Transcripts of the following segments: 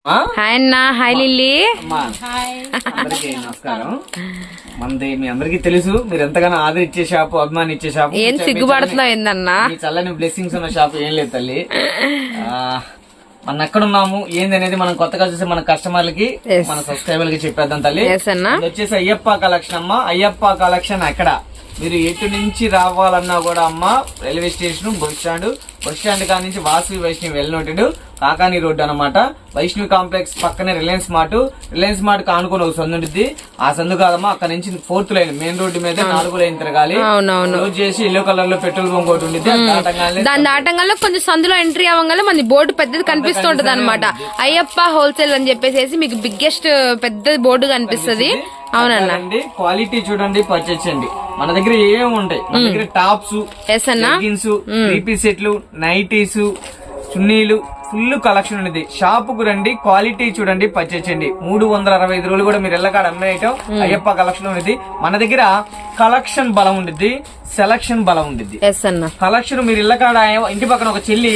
Hi అన్న. Hi lily. అందరికి నమస్కారం. మనది మీ అందరికి తెలుసు, మీరు ఎంతగానో ఆదరించే షాపు, అభిమానించే షాపు. ఏం సిగ్గుపడుతున్నావు ఏందన్నా? మీ చల్లని బ్లెస్సింగ్స్ ఉన్న షాపు ఏం లేదు తల్లి. మనం ఎక్కడున్నాము ఏంది అనేది మనం కొత్తగా చూసి మన కస్టమర్లకి, మన సబ్స్క్రైబర్లకి చెప్పేద్దాం తల్లి. వచ్చేసి అయ్యప్ప కలెక్షన్ అమ్మ. అయ్యప్ప కలెక్షన్ ఎక్కడ మీరు ఎటు నుంచి రావాలన్నా కూడా అమ్మ, రైల్వే స్టేషన్, బస్ స్టాండ్ కాడ నుంచి వాసవి వైష్ణవి వెళ్ళినోటెడ్ కాకాని రోడ్డు అనమాట. వైష్ణవి కాంప్లెక్స్ పక్కనే రిలయన్స్ మార్ట్ కానుకొని ఒక సందు ఉంటుంది. ఆ సందు కాదమ్మా, అక్కడ నుంచి 4th లైన్ మెయిన్ రోడ్డు మీద 4వ లైన్ తిరగాలి. క్లోజ్ చేసి ఎల్లో కలర్ లో పెట్రోల్ బంక్ ఒకటి ఉంటుంది. దాని దాటంగా కొంచెం సందులో ఎంట్రీ అవ్వగానే మన బోర్డు పెద్దది కనిపిస్తుంటది అనమాట. అయ్యప్ప హోల్సేల్ అని చెప్పేసి మీకు బిగ్గెస్ట్ పెద్ద బోర్డు కనిపిస్తుంది. అవునండి. క్వాలిటీ చూడండి, పర్చేస్ చేయండి. మన దగ్గర ఏమేమి ఉంటాయి, మన దగ్గర టాప్స్, లెగ్గిన్స్, 3 సెట్లు, నైటీస్, చున్నీలు, ఫుల్ కలెక్షన్ ఉంది. షాప్ కు రండి, క్వాలిటీ చూడండి, పర్చేస్ చేయండి. 365 రోజులు కూడా మీరు ఎల్లకాడ అమ్మే ఐటమ్ అయ్యప్ప కలెక్షన్ ఉంది. మన దగ్గర కలెక్షన్ బలం ఉండిద్ది, సెలక్షన్ బలం ఉండిద్ది. కలెక్షన్ మీరు ఇళ్ళకాడ ఇంటి పక్కన ఒక చెల్లి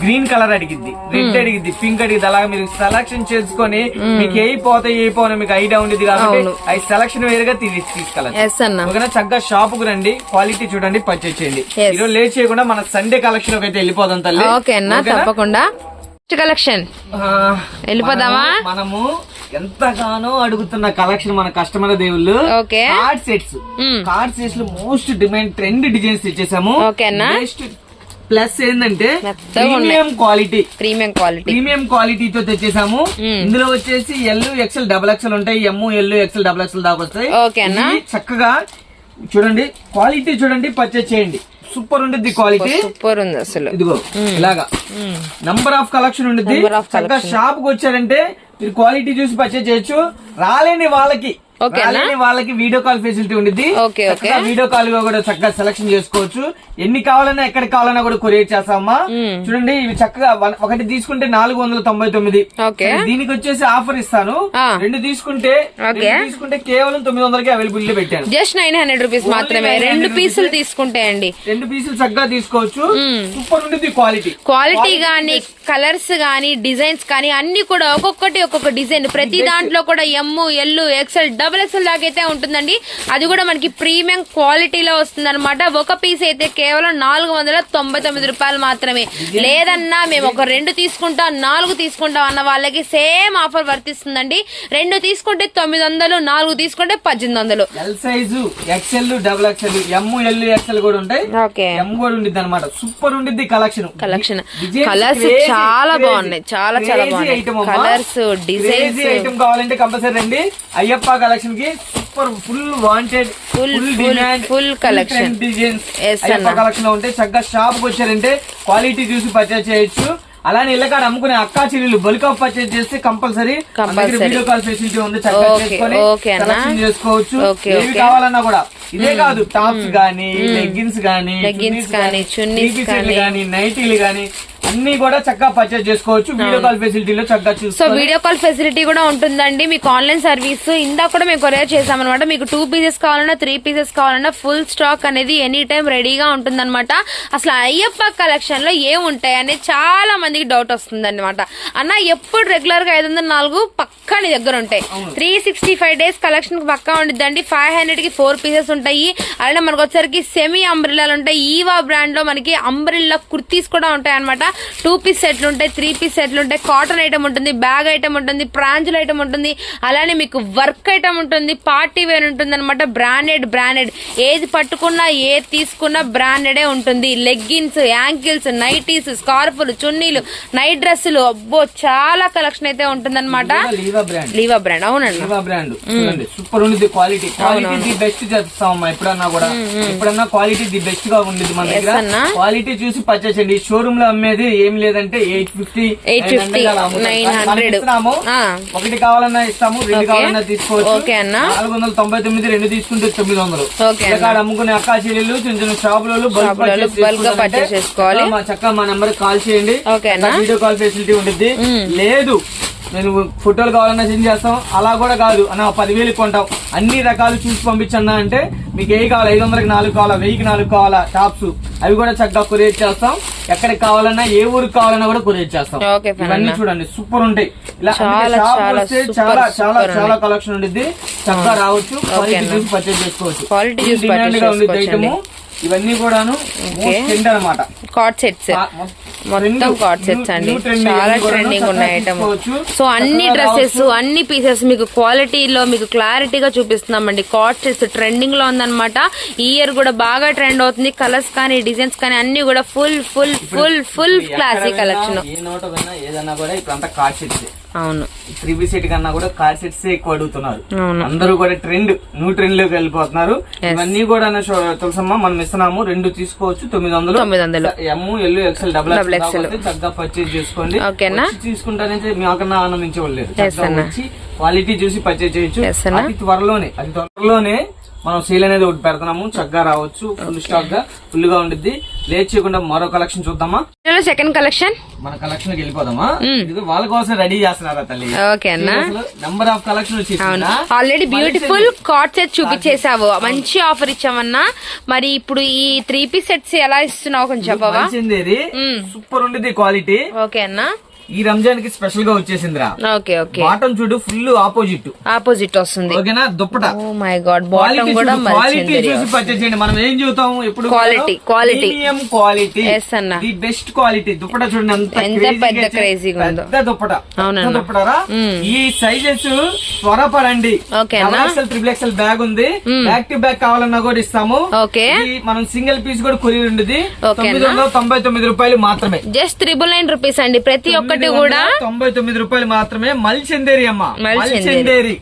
గ్రీన్ కలర్ అడిగిద్ది, రెడ్ అడిగిద్ది, పింక్ అడిగిద్ది. అలాగా మీరు సెలక్షన్ చేసుకుని మీకు ఏ పోతే మీకు ఐడియా ఉండిద్ది కాబట్టి అవి సెలక్షన్ వేరుగా తీసుకెళ్ళచ్చు. చక్కగా షాప్ కు రండి, క్వాలిటీ చూడండి, పర్చేస్ చేయండి. ఈరోజు లేట్ చేయకుండా మన సండే కలెక్షన్ అయితే వెళ్ళిపోదాం తల్లి. తప్పకుండా కలెక్షన్ వెళ్ళిపోదామా. మనము ఎంతగానో అడుగుతున్న కలెక్షన్ మన కస్టమర్ దేవుళ్ళు కార్డ్ సెట్స్ లో మోస్ట్ డిమాండ్ ట్రెండ్ డిజైన్స్ ఇచ్చేసాము. ప్లస్ ఏంటంటే ప్రీమియం క్వాలిటీతో తెచ్చేసాము. ఇందులో వచ్చేసి ఎల్, ఎక్సెల్, XXL ఉంటాయి. ఎమ్, ఎల్, ఎక్సెల్, XXL దాకా వస్తాయి. చక్కగా చూడండి, క్వాలిటీ చూడండి, పర్చేస్ చేయండి. సూపర్ ఉంటుంది క్వాలిటీ, సూపర్ ఉంది అసలు. ఇదిగో ఇలాగా నంబర్ ఆఫ్ కలెక్షన్ ఉంటుంది. చక్కగా షాప్ కు వచ్చారంటే మీరు క్వాలిటీ చూసి పర్చేజ్ చేయొచ్చు. రాలేని వాళ్ళకి వీడియో కాల్ ఫెసిలిటీ ఉంటుంది. వీడియో కాల్ గా కూడా చక్కగా సెలెక్షన్ చేసుకోవచ్చు. ఎన్ని కావాలన్నా ఎక్కడికి కావాలన్నా కూడా కొరియర్ చేస్తామమ్మా. చూడండి, ఇవి చక్కగా ఒకటి తీసుకుంటే 499. దీనికి వచ్చేసి ఆఫర్ ఇస్తాను. రెండు తీసుకుంటే కేవలం 900కి అవైలబిలిటీ పెట్టాను. జస్ట్ 900 రూపీస్ మాత్రమే. 2 పీసులు తీసుకుంటే అండి, 2 పీసులు చక్కగా తీసుకోవచ్చు. సూపర్ ఉంటుంది క్వాలిటీ గానీ, కలర్స్ గానీ, డిజైన్స్ కానీ అన్ని కూడా ఒక్కొక్క డిజైన్. ప్రతి దాంట్లో కూడా ఎమ్, ఎల్, ఎక్సెల్, XXL దాకైతే ఉంటుందండి. అది కూడా మనకి ప్రీమియం క్వాలిటీలో వస్తుంది అనమాట. ఒక పీస్ అయితే కేవలం 499 రూపాయలు మాత్రమే. లేదన్నా మేము ఒక 2 తీసుకుంటాం, 4 తీసుకుంటాం అన్న వాళ్ళకి సేమ్ ఆఫర్ వర్తిస్తుందండి. 2 తీసుకుంటే 900, 4 తీసుకుంటే 1800. ఎల్ సైజు, ఎక్సెల్, XXL, ఎమ్, ఎల్, ఎక్సెల్ కూడా ఉంటాయి. ఎమ్ కూడా ఉండిద్ది అనమాట. సూపర్ ఉండిద్ది కలెక్షన్. కలర్స్ చాలా బాగున్నాయి, చాలా బాగున్నాయి. కలర్స్, డిజైన్స్ ఐటమ్ కావాలంటే కంపల్సరీ రండి. అయ్యప్ప కలెక్షన్ కి super full wanted, full demand, full collection designs Ayyappa collection లో ఉంటాయి. చక్కగా షాప్ కు వచ్చారంటే క్వాలిటీ చూసి పర్చేజ్ చేయొచ్చు. అలానే ఇళ్ళకాడ అమ్ముకునే అక్కా చెల్లెలు బల్క్ ఆఫ్ పర్చేజ్ చేస్తే కంపల్సరీ వీడియో కాల్ ఫెసిలిటీ ఉంది. చక్కగా చేసుకొని చేసుకోవచ్చు. ఏవి కావాలన్నా కూడా. ఇదే కాదు, టాప్స్ గానీ, లెగ్గిన్స్ గానీ, చున్నీస్ గానీ, నైటీలు గానీ అన్ని కూడా చక్కగా పర్చేజ్ చేసుకోవచ్చు. వీడియో కాల్ ఫెసిలిటీలో చక్కగా చూసుకోవచ్చు. సో వీడియో కాల్ ఫెసిలిటీ కూడా ఉంటుందండి. మీకు ఆన్లైన్ సర్వీస్ ఇందాక కూడా మేము కొరియర్ చేసామన్నమాట. మీకు 2 పీసెస్ కావాలన్నా, 3 పీసెస్ కావాలన్నా ఫుల్ స్టాక్ అనేది ఎనీ టైం రెడీగా ఉంటుందన్నమాట. అసలు అయ్యప్ప కలెక్షన్ లో ఏముంటాయి అనేది చాలా మందికి డౌట్ వస్తుంది అనమాట. అన్న ఎప్పుడు రెగ్యులర్ గా 504 పక్కా నీ దగ్గర ఉంటాయి. 365 డేస్ కలెక్షన్ పక్కా ఉండిద్దండి. 500 కి 4 పీసెస్ ఉంటాయి. అలానే మనకు వచ్చరికి సెమీ అంబ్రిల్లాలు ఉంటాయి. ఈవా బ్రాండ్ లో మనకి అంబ్రిల్లా కుర్తీస్ కూడా ఉంటాయి అనమాట. 2 పీస్ సెట్లు ఉంటాయి, 3 పీస్ సెట్లు ఉంటాయి. కాటన్ ఐటమ్ ఉంటుంది, బ్యాగ్ ఐటమ్ ఉంటుంది, ప్రాంజుల ఐటమ్ ఉంటుంది. అలానే మీకు వర్క్ ఐటమ్ ఉంటుంది, పార్టీ వేర్ ఉంటుంది అనమాట. బ్రాండెడ్ ఏది పట్టుకున్నా, ఏది తీసుకున్నా బ్రాండెడే ఉంటుంది. లెగ్గిన్స్, యాంకిల్స్, నైటీస్, స్కార్ఫ్లు, చున్నీలు, నైట్ డ్రెస్సులు, అబ్బో చాలా కలెక్షన్ అయితే ఉంటుంది అనమాట. లీవా బ్రాండ్. అవునండి, సూపర్ ఉంది క్వాలిటీ. ది బెస్ట్ చేస్తాం ఎప్పుడన్నా కూడా. ఎప్పుడన్నా క్వాలిటీ ది బెస్ట్ గా ఉండేది మన దగ్గర. క్వాలిటీ చూసి పర్చేస్ చేయండి. షోరూమ్ లో అమ్మేది ఏం లేదంటే 850, 900 ఒకటి కావాలన్నా ఇస్తాము, 2 కావాలన్నా తీసుకోవచ్చు. 499, 2 తీసుకుంటే 900. అమ్ముకునే అక్కా చెల్లెలు, చిన్న చిన్న షాపులలో బల్క్ పర్చేస్ చేసుకోవాలి. చక్కగా మా నెంబర్ కాల్ చేయండి. వీడియో కాల్ ఫెసిలిటీ ఉంటుంది. లేదు నేను ఫోటోలు కావాలన్నా సెండ్ చేస్తాం, అలా కూడా కాదు అన్న 10,000 కొంటాం, అన్ని రకాలు చూసి పంపించన్నా అంటే మీకు ఏ కావాలి, 500కి 4 కావాలా, 1000కి 4 కావాలా టాప్స్, అవి కూడా చక్కగా కొరియర్ చేస్తాం. ఎక్కడికి కావాలన్నా ఏ ఊరికి కావాలన్నా కూడా కొరియర్ చేస్తాం. ఇవన్నీ చూడండి సూపర్ ఉంటాయి. ఇలా షాప్ వస్తే చాలా చాలా చాలా కలెక్షన్ ఉంటుంది, చక్కగా రావచ్చు, క్వాలిటీ చూసి పర్చేజ్ చేసుకోవచ్చు. డిమాండ్ గా ఉంది ఐటమ్. ఇవన్నీ కూడాను ట్రెండ్ అన్నమాట. కార్డ్ సెట్స్ మొత్తం కార్డ్ సెట్స్ అండి, చాలా ట్రెండింగ్ ఉన్నాయి ఐటమ్. సో అన్ని డ్రెస్సెస్ అన్ని పీసెస్ మీకు క్వాలిటీలో మీకు క్లారిటీగా చూపిస్తున్నామండి. కార్డ్ సెట్స్ ట్రెండింగ్ లో ఉందన్నమాట. ఈ ఇయర్ కూడా బాగా ట్రెండ్ అవుతుంది. కలర్స్ కానీ డిజైన్స్ కానీ అన్ని కూడా full full full full classic collection. ఏదన్నా కూడా ఇప్పుడు అంతా కార్డ్ సెట్స్. అవును, 3 సెట్ కన్నా కూడా కార్డ్ సెట్స్ ఎక్కువ అడుగుతున్నారు. అందరూ కూడా ట్రెండ్ న్యూ ట్రెండ్ లోకి వెళ్ళిపోతున్నారు. ఇవన్నీ కూడా తులసమ్మ మనం ఇస్తున్నాము, 2 తీసుకోవచ్చు 900. M L XL double XL చక్కగా పర్చేజ్ చేసుకోండి. తీసుకుంటానంటే మీ అక్కడ ఆనందించలేదు. వచ్చి క్వాలిటీ చూసి పర్చేజ్ చేయొచ్చు. అతి త్వరలోనే మనం సేల్ అనేది ఒకటి పెడుతున్నాము, చక్కగా రావచ్చు. ఫుల్ స్టాక్ గా ఫుల్ గా ఉండిద్ది. లేట్ చేయకుండా మరో కలెక్షన్ చూద్దామా? సెకండ్ కలెక్షన్ మన కలెక్షన్ కి వెళ్ళిపోదామా? ఇది వాళ్ళ కోసం రెడీ చేస్తున్నారా తల్లి? ఓకే అన్న, నంబర్ ఆఫ్ కలెక్షన్ వచ్చి ఆల్రెడీ బ్యూటిఫుల్ కార్డ్ సెట్ చూపించేసావు, మంచి ఆఫర్ ఇచ్చామన్నా. మరి ఇప్పుడు ఈ 3 పీస్ సెట్స్ ఎలా ఇస్తున్నావు కొంచెం చెప్పవా? సూపర్ ఉండేది క్వాలిటీ. ఓకే అన్న, ఈ రంజాన్ కి స్పెషల్ గా వచ్చేసిందిరా. ఓకే ఓకే, బాటం చూడు ఫుల్ ఆపోజిట్ వస్తుంది. ఓకేనా? దుప్పట ఓ మై గాడ్, బాటం కూడా క్వాలిటీ చూసి పర్చేజ్ చేయండి. మనం ఏం చూస్తాం ఎప్పుడు? Quality the best quality. దుప్పట చూడండి ఎంత పెద్ద క్రేజీగా ఉందో. పెద్ద దుప్పటరా. ఈ సైజెస్ త్వరపడండి. XXL బ్యాగ్ ఉంది, బ్యాక్ టు బ్యాక్ కావాలన్నా కూడా ఇస్తాము. మనం సింగిల్ పీస్ కూడా కొరియర్ ఉండేది. 999 రూపాయలు మాత్రమే, జస్ట్ 999 రూపీస్ అండి. ప్రతి ఒక్కటి కూడా 99 రూపాయలు మాత్రమే. మల్చందేరి అమ్మ, మల్చందేరి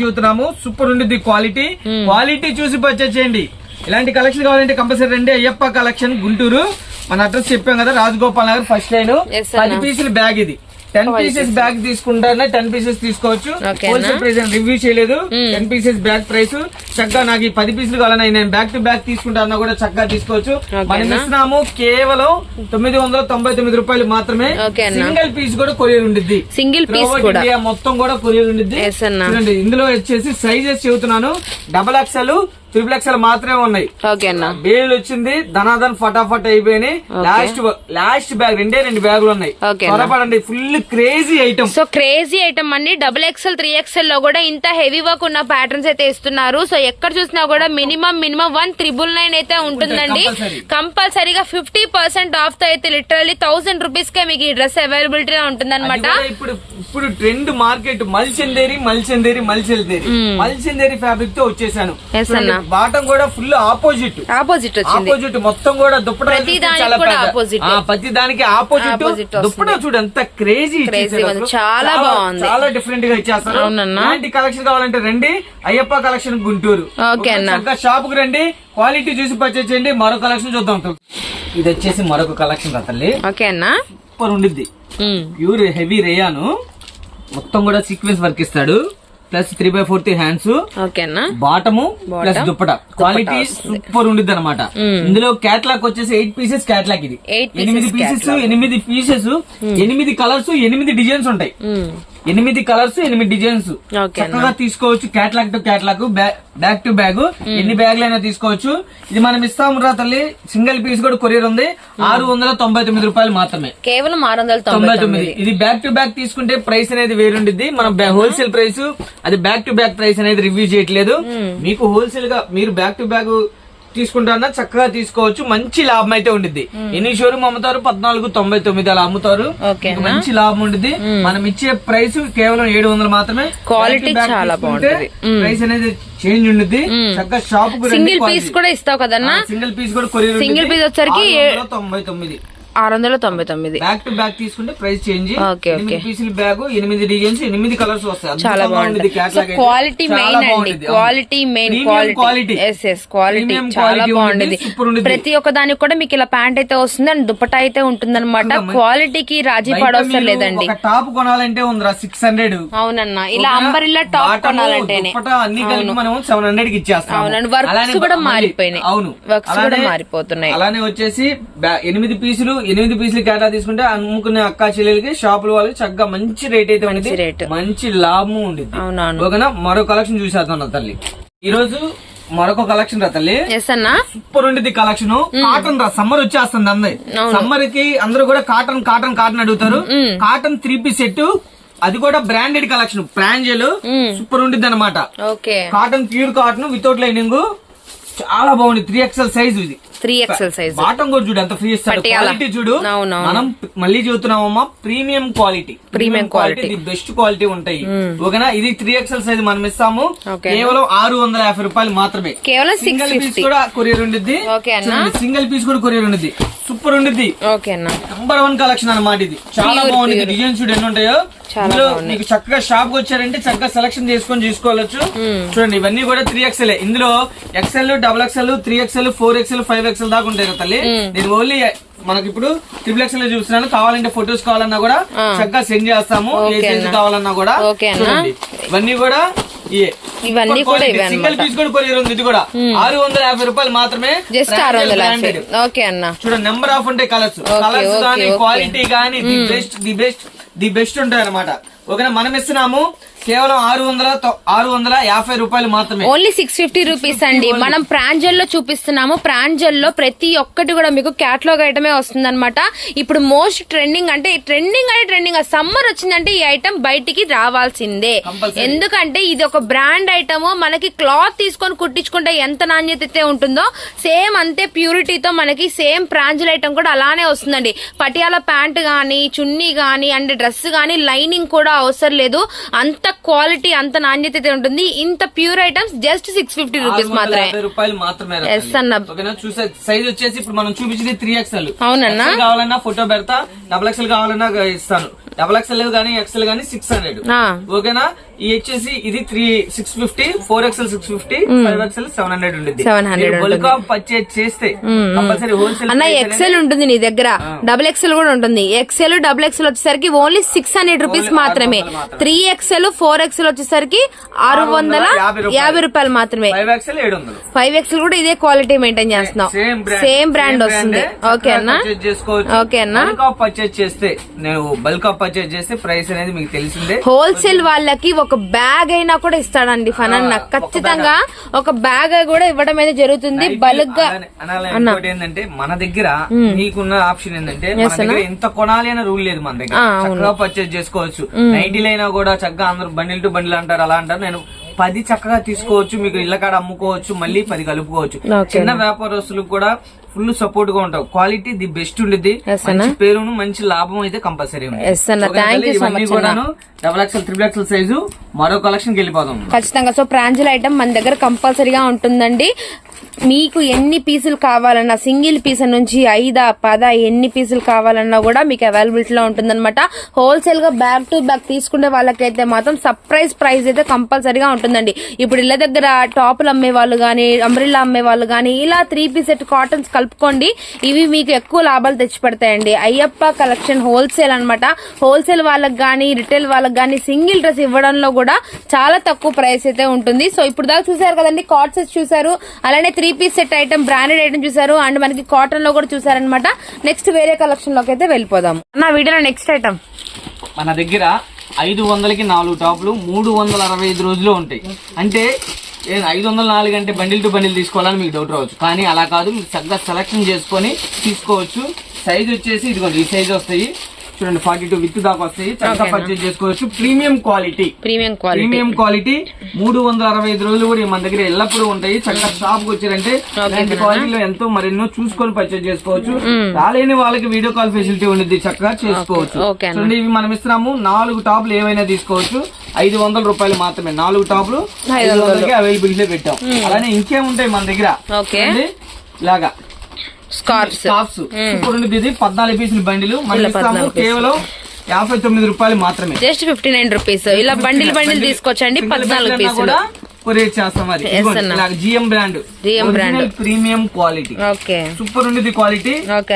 చూస్తున్నాము. సూపర్ ఉండిద్ది క్వాలిటీ. క్వాలిటీ చూసి పర్చేజ్ చేయండి. ఇలాంటి కలెక్షన్ కావాలంటే కంపల్సరీ రండి. అయ్యప్ప కలెక్షన్ గుంటూరు. మన అడ్రస్ చెప్పాం కదా, రాజగోపాల్ నగర్ ఫస్ట్ లైన్. 10 పీసుల బ్యాగ్ ఇది. 10 పీసెస్ బ్యాగ్ తీసుకుంటారనే 10 పీసెస్ తీసుకోవచ్చు. హోల్సేల్ ప్రైస్ రివ్యూ చేయలేదు. 10 పీసెస్ బ్యాగ్ ప్రైస్. చక్కగా నాకు ఈ 10 పీసులు కావాలని నేను బ్యాక్ టు బ్యాక్ తీసుకుంటారన్నా కూడా చక్కగా తీసుకోవచ్చు. మనం ఇస్తున్నాము కేవలం 999 రూపాయలు మాత్రమే. సింగిల్ పీస్ కూడా కొరియర్ ఉండిద్ది. సింగిల్ పీస్ ఇండియా మొత్తం కూడా కొరియర్ ఉండిద్ది. చూడండి ఇందులో వచ్చేసి సైజెస్ చెబుతున్నాను. XXL, XXL మాత్రమే ఉన్నాయి. బేల్ వచ్చింది, ధనాధన్ ఫటాఫట్ అయిపోయినాయి. లాస్ట్ బ్యాగ్ 2 బ్యాగులు ఉన్నాయి. త్వరపడండి, full crazy item. So crazy item అండి. XXL, 3XL లో కూడా ఇంత హెవీ వర్క్ ఉన్న ప్యాటర్న్స్ అయితే ఇస్తున్నారు. సో ఎక్కడ చూసినా కూడా మినిమం 1999 అయితే ఉంటుందండి. కంపల్సరీగా 50% ఆఫ్ తో అయితే లిటరల్లీ 1000 రూపీస్ కే మీకు ఈ డ్రెస్ అవైలబిలిటీ ఉంటుంది అనమాట. ఇప్పుడు ట్రెండ్ మార్కెట్ మల్చందేరి ఫ్యాబ్రిక్ తో వచ్చేసాను. బాటం కూడా ఫుల్ ఆపోజిట్ మొత్తం కూడా దుప్పట ప్రతి దానికి ఆపోజిట్ దుప్పట చూడు ఎంత క్రేజీ, చాలా బాగుంది, చాలా డిఫరెంట్ గా ఇచ్చేస్తారు. ఇలాంటి కలెక్షన్ కావాలంటే రండి అయ్యప్ప కలెక్షన్ గుంటూరు. షాప్ కు రండి, క్వాలిటీ చూసి పర్చేజ్ చేయండి. మరో కలెక్షన్ చూద్దాం. ఇది వచ్చేసి మరొక కలెక్షన్ తల్లి. సూపర్ ఉండిద్ది. ప్యూర్ హెవీ రేయాను, మొత్తం కూడా సీక్వెన్స్ వర్క్ ఇస్తాడు. Plus 3/4 hands, bottom plus dupatta. Quality super ఉండిద్ది అనమాట. ఇందులో క్యాట్లాగ్ వచ్చేసి 8 పీసెస్ క్యాట్లాగ్. ఇది 8 పీసెస్, 8 కలర్స్, 8 డిజైన్స్ ఉంటాయి. 8 కలర్స్, 8 డిజైన్స్ చక్కగా తీసుకోవచ్చు. Catalogue to catalogue, back to bag, ఎన్ని బ్యాగ్లైనా తీసుకోవచ్చు. ఇది మనం ఇస్తాము రా తల్లి. సింగిల్ పీస్ కూడా కొరియర్ ఉంది. 699 రూపాయలు మాత్రమే, కేవలం 699. ఇది బ్యాక్ టు బ్యాక్ తీసుకుంటే ప్రైస్ అనేది వేరుండిద్ది. మనం హోల్సేల్ ప్రైస్, అది బ్యాక్ టు బ్యాక్ ప్రైస్ అనేది రివ్యూ చేయట్లేదు. మీకు హోల్సేల్ గా మీరు బ్యాక్ టు బ్యాక్ తీసుకుంటారన్నా చక్కగా తీసుకోవచ్చు. మంచి లాభం అయితే ఉండిద్ది. ఎన్ని షోరూమ్ అమ్ముతారు 1499 అలా అమ్ముతారు. మంచి లాభం ఉండిద్ది. మనం ఇచ్చే ప్రైస్ కేవలం 700 మాత్రమే. క్వాలిటీ చాలా బాగుంటుంది. ప్రైస్ అనేది చేంజ్ ఉండిద్ది. చక్కగా షాప్ సింగిల్ పీస్ కూడా ఇస్తావు కదన్నా? సింగిల్ పీస్ కూడా కొరియర్. సింగిల్ పీస్ వచ్చరికి 699. 699. బ్యాక్ టు బ్యాక్ తీసుకుంటే ప్రైస్ చేంజ్. 8 పీసుల బ్యాగ్, 8 డిజైన్స్, 8 కలర్స్ వస్తాయి. చాలా బాగుంది. క్వాలిటీ మెయిన్ అండి, క్వాలిటీ మెయిన్. క్వాలిటీ క్వాలిటీ చాలా బాగుండేది. ప్రతి ఒక్క దానికి కూడా మీకు ఇలా ప్యాంట్ అయితే వస్తుంది అండ్ దుప్పట అయితే ఉంటుంది అనమాట. క్వాలిటీకి రాజీ పడవసరం లేదండి. టాప్ కొనాలంటే ఉందిరా 600. అవునన్నా, ఇలా అంబరిల్లా టాప్ కొనాలంటేనే మనం 700 కి ఇచ్చేస్తాం. అవునండి, వర్క్స్ కూడా మారిపోయినాయి. అవును, వర్క్స్ కూడా మారిపోతున్నాయి. అలానే వచ్చేసి 8 పీసులు 8 పీసులు కేటా తీసుకుంటే అమ్ముకునే అక్కా చెల్లెలకి షాపుల వాళ్ళకి చక్కగా మంచి రేట్ అయితే ఉండేది, మంచి లాభం ఉండేది. ఓకేనా, మరో కలెక్షన్ చూసేద్దాం తల్లి. ఈ రోజు మరొక కలెక్షన్ రా తల్లి, సూపర్ ఉండేది కలెక్షన్. కాటన్ రా, సమ్మర్ వచ్చేస్తుంది అందరి, సమ్మర్ కి అందరూ కూడా కాటన్ కాటన్ కాటన్ అడుగుతారు. కాటన్ 3 పీస్ సెట్, అది కూడా బ్రాండెడ్ కలెక్షన్, ప్రాంజల్ సూపర్ ఉండిద్ది అనమాట. Cotton pure cotton without lining, చాలా బాగుంది. 3XL సైజ్ ఇది, 3XL సైజ్. బాటం కూడా చూడు ఎంత ఫ్రీ ఇస్తాడు, క్వాలిటీ చూడు. మనం మళ్ళీ చెబుతున్నామమ్మా, premium quality, premium quality, the best quality ఉంటాయి. ఓకేనా, ఇది 3XL సైజ్ మనం ఇస్తాము కేవలం 650 రూపాయలు మాత్రమే. కేవలం సింగిల్ పీస్ కూడా కొరియర్ ఉండిద్ది, సింగిల్ పీస్ కూడా కొరియర్ ఉండిద్ది, సూపర్ ఉండిద్ది. నంబర్ 1 కలెక్షన్ అన్నమాట ఇది. చాలా బాగుంది, డిజైన్స్ చూడు ఎన్ని ఉంటాయో. ఇందులో మీకు చక్కగా షాప్ కి వచ్చారంటే చక్కగా సెలెక్షన్ చేసుకొని తీసుకోవచ్చు. చూడండి ఇవన్నీ కూడా 3XL. ఇందులో XL, XXL, 3XL, 4XL, 5XL దాకా ఉంటాయి కదా తల్లి. నేను ఓన్లీ మనకి ఇప్పుడు XXL చూస్తున్నాను. కావాలంటే ఫొటోస్ కావాలన్నా కూడా చక్కగా సెండ్ చేస్తాము, ఏ సైజ్ కావాలన్నా కూడా. చూడండి ఇవన్నీ కూడా ఇవన్నీ కూడా సింగిల్ పీస్ కూడా కొరియర్ ఉంది. ఇది కూడా 650 రూపాయలు మాత్రమే. చూడండి నెంబర్ ఆఫ్ ఉంటాయి కలర్స్, కలర్స్ గానీ క్వాలిటీ గానీ ది బెస్ట్ ఉంటాయి అనమాట. ఓకేనా, మనం ఇస్తున్నాము కేవలం 650 రూపాయలు మాత్రమే. ఓన్లీ 650 రూపీస్ అండి. మనం ప్రాంజల్ లో చూపిస్తున్నాము. ప్రాంజల్ లో ప్రతి ఒక్కటి కూడా మీకు క్యాటలాగ్ ఐటమే వస్తుంది అనమాట. ఇప్పుడు మోస్ట్ ట్రెండింగ్ అంటే ట్రెండింగ్ సమ్మర్ వచ్చిందంటే ఈ ఐటమ్ బయటికి రావాల్సిందే. ఎందుకంటే ఇది ఒక బ్రాండ్ ఐటమ్. మనకి క్లాత్ తీసుకొని కుట్టించుకుంటే ఎంత నాణ్యత అయితే ఉంటుందో సేమ్ అంతే ప్యూరిటీతో మనకి సేమ్ ప్రాంజల్ ఐటమ్ కూడా అలానే వస్తుందండి. పటియాలా ప్యాంట్ గానీ, చున్నీ గానీ అండ్ డ్రెస్ గానీ లైనింగ్ కూడా అవసరం లేదు. అంత క్వాలిటీ, అంత నాణ్యత అయితే ఉంటుంది. ఇంత ప్యూర్ ఐటమ్స్ జస్ట్ 650 రూపీస్ మాత్రమే. చూసే సైజ్ వచ్చేసి ఇప్పుడు మనం చూపించింది 3XL. అవునన్నా, కావాలన్నా ఫోటో పెడతా, XXL కావాలన్నా ఇస్తాను. XXL గానీ XL గానీ 600. ఓకేనా, ఈ వచ్చేసి ఇది 650, 4XL 650, 5XL 700 ఉండేది. బల్క్ ఆఫ్ పర్చేజ్ చేస్తే కంపల్సరీ హోల్సేల్ అన్న XL ఉంటుంది నీ దగ్గర, XXL కూడా ఉంటుంది. XL, XXL వచ్చేసరికి ఓన్లీ 600 రూపీస్ మాత్రమే. 3XL, 4XL వచ్చేసరికి 650 రూపాయలు మాత్రమే. 5XL కూడా ఇదే క్వాలిటీ మెయింటైన్ చేస్తున్నాం, సేమ్ బ్రాండ్ వస్తుంది. ఓకే అన్న, ఓకే అన్న. పర్చేజ్ చేస్తే నేను బల్క్ ఆఫ్ పర్చేజ్ చేస్తే ప్రైస్ అనేది మీకు తెలిసిందే. హోల్సేల్ వాళ్ళకి ఒక బ్యాగ్ అయినా కూడా ఇస్తాడండి ఫనన్న, ఖచ్చితంగా ఒక బ్యాగ్ కూడా ఇవ్వడం అయితే జరుగుతుంది బల్క్ గా. ఏంటంటే మన దగ్గర మీకున్న ఆప్షన్ ఏంటంటే మన దగ్గర ఎంత కొనాలి అనే రూల్ లేదు. మన దగ్గర చక్కగా పర్చేజ్ చేసుకోవచ్చు. 90 అయినా కూడా చక్కగా అందరూ బండిల్ టు బండిల్ అంటారు, అలా అంటారు. నేను 10 చక్కగా తీసుకోవచ్చు, మీకు ఇళ్ల కాడ అమ్ముకోవచ్చు, మళ్ళీ 10 కలుపుకోవచ్చు. చిన్న వ్యాపారస్తులకు కూడా ఫుల్ సపోర్ట్ గా ఉంటావు. క్వాలిటీ ది బెస్ట్ ఉండేది, మంచి పేరును మంచి లాభం అయితే కంపల్సరీ ఉంది. ఇవన్నీ కూడా XXL, XXL సైజు. మరో కలెక్షన్ కి వెళ్ళిపోదాం ఖచ్చితంగా. సో ప్రాంజల్ ఐటమ్ మన దగ్గర కంపల్సరీగా ఉంటుందండి. మీకు ఎన్ని పీసులు కావాలన్నా, సింగిల్ పీస్ నుంచి 5, 10 ఎన్ని పీసులు కావాలన్నా కూడా మీకు అవైలబిలిటీలో ఉంటుందన్నమాట. హోల్సేల్ గా బ్యాక్ టు బ్యాక్ తీసుకునే వాళ్ళకైతే మాత్రం సర్ప్రైజ్ ప్రైస్ అయితే కంపల్సరీగా ఉంటుందండి. ఇప్పుడు ఇళ్ళ దగ్గర టాపులు అమ్మే వాళ్ళు గానీ, అంబ్రిల్లా అమ్మే వాళ్ళు గానీ, ఇలా 3 పీస్ సెట్ కాటన్స్ కలుపుకోండి. ఇవి మీకు ఎక్కువ లాభాలు తెచ్చి పెడతాయండి. అయ్యప్ప కలెక్షన్ హోల్సేల్ అన్నమాట. హోల్సేల్ వాళ్ళకి గానీ, రిటైల్ వాళ్ళకి గానీ సింగిల్ డ్రెస్ ఇవ్వడంలో కూడా చాలా తక్కువ ప్రైస్ అయితే ఉంటుంది. సో ఇప్పుడు దాకా చూసారు కదండి, కార్డ్ సెట్స్ చూసారు, అలానే 3 piece set item, branded item చూసారు, అండ్ మనకి కాటన్ లో కూడా చూసారనమాట. నెక్స్ట్ వేరే కలెక్షన్ లోకి అయితే వెళ్ళిపోదాం. నా వీడియోలో నెక్స్ట్ ఐటమ్ మన దగ్గర 500కి 4 టాపులు 365 రోజులు ఉంటాయి. అంటే 504 అంటే బండిల్ టు బండిల్ తీసుకోవాలని మీకు డౌట్ రావచ్చు, కానీ అలా కాదు. మీరు చక్కగా సెలెక్షన్ చేసుకొని తీసుకోవచ్చు. సైజ్ వచ్చేసి ఇదిగోండి ఈ సైజ్ వస్తాయి. చూడండి 42 విత్ దాకా వస్తాయి. చక్కగా పర్చేజ్ చేసుకోవచ్చు. ప్రీమియం క్వాలిటీ 365 రోజులు కూడా మన దగ్గర ఎల్లప్పుడూ ఉంటాయి. చక్కగా షాప్ కి వచ్చారంటే ఇలాంటి క్వాలిటీలో ఎంతో మరెన్నో చూసుకొని పర్చేజ్ చేసుకోవచ్చు. రాలేని వాళ్ళకి వీడియో కాల్ ఫెసిలిటీ ఉండేది, చక్కగా చేసుకోవచ్చు. చూడండి ఇవి మనం ఇస్తున్నాము. 4 టాపులు ఏవైనా తీసుకోవచ్చు. 500 రూపాయలు మాత్రమే. 4 టాపులు 500కి అవైలబిలిటీ పెట్టాం. అలానే ఇంకేముంటాయి మన దగ్గర ఇలాగా స్కార్ఫ్స్ సూపర్ ఉండేది. ఇది 14 పీసులు బండిలు మనం ఇస్తాము కేవలం 59 రూపాయలు మాత్రమే. Just 59 rupees. ఇలా బండిల్ తీసుకోవచ్చండి. 14 పీసులు కొరియర్ చేస్తాం. అది GM brand, premium quality, super ఉండేది క్వాలిటీ.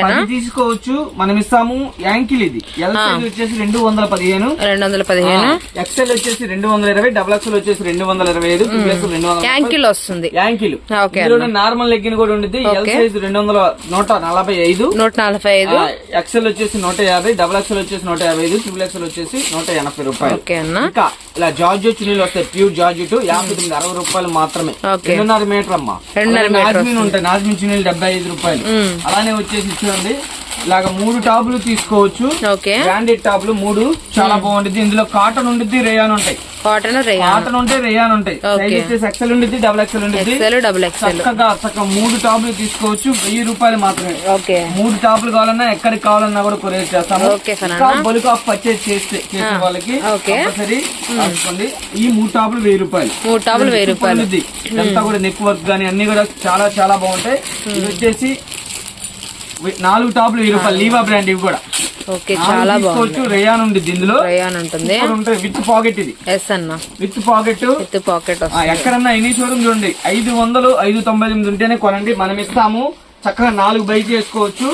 అది తీసుకోవచ్చు, మనం ఇస్తాము. యాంకిల్ ఇది ఎల్ సైజ్ వచ్చేసి 215, ఎక్స్ఎల్ వచ్చేసి 220, డబుల్ ఎక్స్ఎల్ వచ్చేసి 225, ట్రిపుల్ ఎక్స్ఎల్ 200 యాంకిల్ వస్తుంది. యాంకిల్ నార్మల్ లెగ్గిన్ కూడా ఉండేది. ఎల్ సైజ్ 145, ఎక్స్ఎల్ వచ్చేసి 150, డబుల్ ఎక్స్ఎల్ వచ్చేసి 155, ట్రిపుల్ ఎక్స్ఎల్ వచ్చేసి 180 రూపాయలు. ఇంకా ఇలా జార్జెట్ చున్నీలు వస్తాయి, ప్యూర్ జార్జెట్, 60 రూపాయలు మాత్రమే. 2.5 మీటర్ అమ్మా. నాజ్మిన్ ఉంటాయి, నాజ్మిన్ చున్నీలు 75 రూపాయలు. అలానే వచ్చేసి చూడండి, ఇలాగ 3 టాపులు తీసుకోవచ్చు. బ్రాండెడ్ టాపులు 3 చాలా బాగుంటుంది. ఇందులో కాటన్ ఉంటుంది, రేయాన్ ఉంటాయి. కాటన్ ఉంటే రేయాన్ ఉంటాయి. సైజ్ వచ్చేసి ఎక్సెల్ ఉంటుంది, డబుల్ ఎక్సెల్ ఉంటుంది. చక్కగా 3 టాపులు తీసుకోవచ్చు, 1000 రూపాయలు మాత్రమే. 3 టాపులు కావాలన్నా ఎక్కడికి కావాలన్నా కూడా కొరియర్ చేస్తాము. బల్క్ ఆఫ్ పర్చేజ్ చేసే వాళ్ళకి కంపల్సరీ రాసుకోండి. ఈ 3 టాపులు 1000 రూపాయలు. అంతా కూడా నెక్ వర్క్ గానీ అన్ని కూడా చాలా చాలా బాగుంటాయి. ఇది వచ్చేసి 4 టాపులు 1000 రూపాయలు. లీవా బ్రాండ్ ఇవి కూడా చాలా బాగుంది. రేయాన్ ఉంది, ఇందులో రేయాన్ ఉంటుంది. విత్ పాకెట్, ఇది విత్ పాకెట్. ఎక్కడన్నా ఎనీ షోరూమ్ చూడండి, 500, 599 ఉంటేనే కొనండి. మనం ఇస్తాము. చక్కగా 4 బై చేసుకోవచ్చు.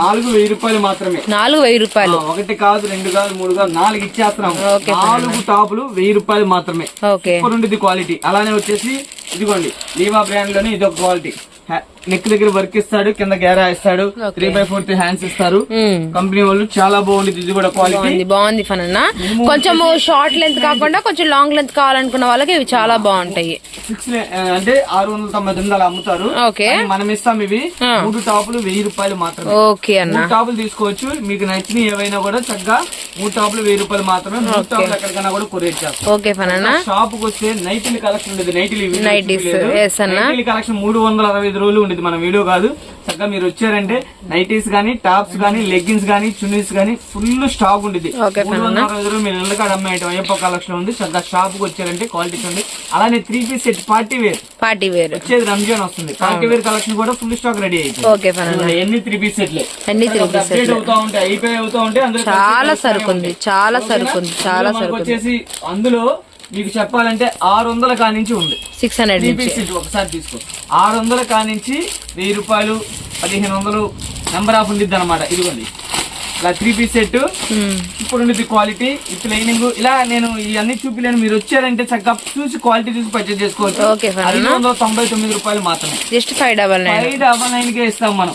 4,1000 రూపాయలు మాత్రమే. 4,1000 రూపాయలు. 1 కాదు, 2 కాదు, 3 కాదు, 4 ఇచ్చేస్తున్నాము. 4 టాపులు 1000 రూపాయలు మాత్రమే. సూపర్ ఉండేది క్వాలిటీ. అలానే వచ్చేసి ఇదిగోండి, లీవా బ్రాండ్ లోనే ఇది ఒక క్వాలిటీ. నెక్ దగ్గర వర్క్ ఇస్తాడు, కింద గేరా ఇస్తాడు, 3/4 హ్యాండ్స్ ఇస్తారు. కంపెనీ వాళ్ళు చాలా బాగుంది. ఇది కూడా క్వాలిటీ బాగుంది. ఫన్ కొంచెం షార్ట్ లెంత్ కాకుండా కొంచెం లాంగ్ లెంత్ కావాలనుకున్న వాళ్ళకి ఇవి చాలా బాగుంటాయి. అంటే 699 అలా అమ్ముతారు. మనం ఇస్తాం ఇవి 3 టాపులు 1000 రూపాయలు మాత్రమే. 3 టాపులు తీసుకోవచ్చు. మీకు నచ్చిన ఏవైనా కూడా చక్కగా 3 టాపులు 1000 రూపాయలు మాత్రమే. 3 టాపులు ఎక్కడికైనా కూడా కొరియర్ చేస్తాం. షాప్ కు వస్తే నైటీల కలెక్షన్ ఉండేది. నైటీల కలెక్షన్ 365 రోజులు ఉండేది. మన వీడియో కాదు. చక్కగా మీరు వచ్చారంటే నైటీస్ గానీ, టాప్స్ గానీ, లెగ్గిన్స్ గానీ, చున్నీస్ గానీ ఫుల్ స్టాక్ ఉండేది. 365 మీరు ఇళ్ళకాడ అమ్మే ఐటమ్ అయ్యప్ప కలెక్షన్ ఉంది. చక్కగా షాప్ కు వచ్చారంటే క్వాలిటీ ఉంది. అలానే 3 పీస్ సెట్ పార్టీ వేర్ వచ్చేది రంజాన్ వస్తుంది. పార్టీ వేర్ కలెక్షన్ కూడా ఫుల్ స్టాక్ రెడీ అయిపోయింది. ఎన్ని 3 పీస్ సెట్లే అప్డేట్ అవుతా ఉంటాయి, అయిపోయి అవుతా ఉంటాయి. అందులో చాలా సరుకు ఉంది. వచ్చేసి అందులో మీకు చెప్పాలంటే 600 కానించి ఉంది. 600 ఒకసారి తీసుకో. 600 కానించి 1000 రూపాయలు, 1500 నెంబర్ ఆఫ్ ఉండిద్ది అనమాట. ఇదిగోండి, ఇలా 3 పీస్ సెట్ ఇప్పుడు ఉండేది క్వాలిటీ విత్ లైనింగ్. ఇలా నేను ఇవన్నీ చూపిలేను. మీరు వచ్చారంటే చక్కగా చూసి క్వాలిటీ చూసి పర్చేజ్ చేసుకోవచ్చు. 599 రూపాయలు మాత్రమే. జస్ట్ 599 కే ఇస్తాం మనం.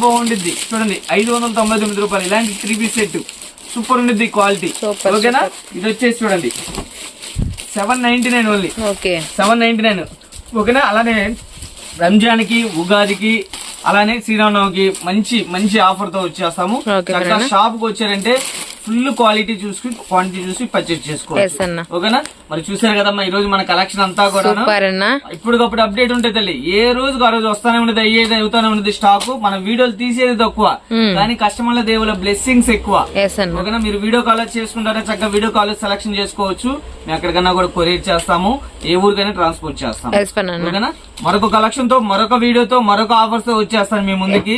బాగుండిద్ది చూడండి, 599 రూపాయలు. ఇలాంటి 3 పీస్ సెట్ సూపర్ ఉండిద్ది క్వాలిటీ. ఓకేనా? ఇది వచ్చేసి చూడండి 799 ఓన్లీ. 799. ఓకేనా? అలానే రంజాన్ కి, ఉగాదికి, అలానే శ్రీరామనవమికి మంచి మంచి ఆఫర్ తో వచ్చేస్తాము. షాప్ కు వచ్చారంటే ఫుల్ క్వాలిటీ చూసి, క్వాంటిటీ చూసి పర్చేజ్ చేసుకోవచ్చు. ఓకేనా? మరి చూసారు కదమ్మా, ఈ రోజు మన కలెక్షన్ అంతా కూడా ఇప్పటికప్పుడు అప్డేట్ ఉంటే తల్లి. ఏ రోజుకు ఆ రోజు వస్తానే ఉండదు, అయ్యేది అవుతానే ఉండదు స్టాక్. మన వీడియోలు తీసేది తక్కువ, కానీ కస్టమర్ల దేవుల బ్లెస్సింగ్స్ ఎక్కువ. ఓకేనా? మీరు వీడియో కాల్ చేసుకుంటారా, చక్కగా వీడియో కాల్ సెలెక్షన్ చేసుకోవచ్చు. మేము ఎక్కడికన్నా కూడా కొరియర్ చేస్తాము, ఏ ఊరికైనా ట్రాన్స్పోర్ట్ చేస్తాము. ఓకేనా? మరొక కలెక్షన్ తో, మరొక వీడియోతో, మరొక ఆఫర్స్ తో వచ్చేస్తాను మీ ముందుకి.